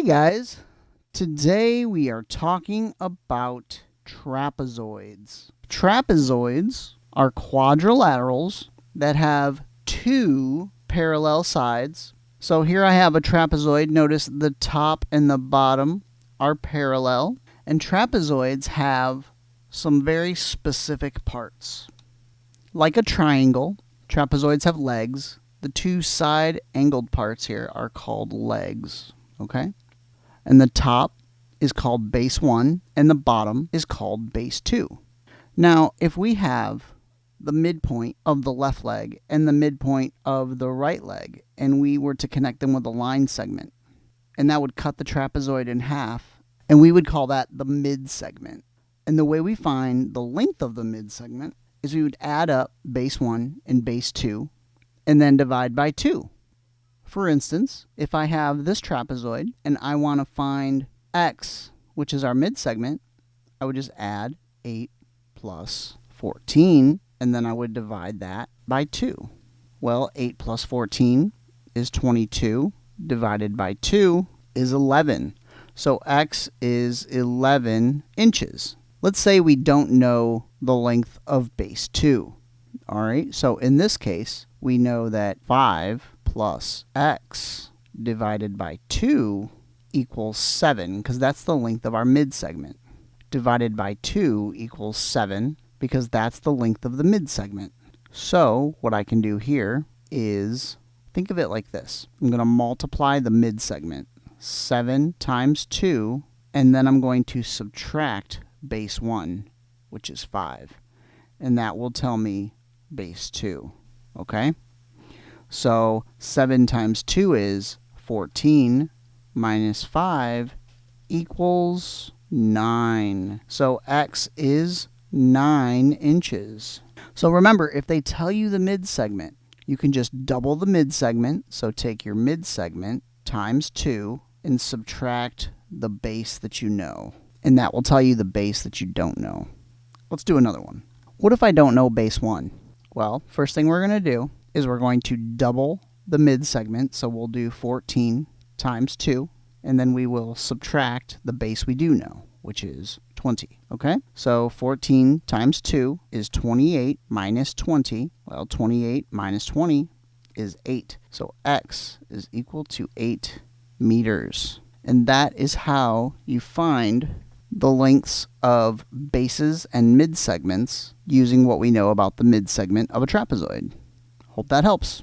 guys, today we are talking about trapezoids. Trapezoids are quadrilaterals that have two parallel sides. So here I have a trapezoid. Notice the top and the bottom are parallel. And trapezoids have some very specific parts. Like a triangle, trapezoids have legs. The two side angled parts here are called legs. Okay? And the top is called base 1, and the bottom is called base 2. Now, if we have the midpoint of the left leg and the midpoint of the right leg, and we were to connect them with a line segment, and that would cut the trapezoid in half, and we would call that the midsegment. And the way we find the length of the midsegment is we would add up base 1 and base 2, and then divide by 2. For instance, if I have this trapezoid and I want to find x, which is our midsegment, I would just add 8 plus 14, and then I would divide that by 2. Well, 8 plus 14 is 22, divided by 2 is 11. So x is 11 inches. Let's say we don't know the length of base 2. All right, so in this case, we know that 5 plus x divided by 2 equals 7, because that's the length of our midsegment. Divided by 2 equals 7, because that's the length of the midsegment. So what I can do here is, think of it like this. I'm going to multiply the midsegment. 7 times 2, and then I'm going to subtract base 1, which is 5. And that will tell me base 2. Okay? So 7 times 2 is 14 minus 5 equals 9. So x is 9 inches. So remember, if they tell you the midsegment, you can just double the midsegment. So take your midsegment times 2 and subtract the base that you know. And that will tell you the base that you don't know. Let's do another one. What if I don't know base 1? Well, first thing we're going to do is we're going to double the midsegment. So we'll do 14 times 2, and then we will subtract the base we do know, which is 20. Okay? So 14 times 2 is 28 minus 20. Well, 28 minus 20 is 8. So x is equal to 8 meters. And that is how you find the lengths of bases and midsegments using what we know about the midsegment of a trapezoid. Hope that helps.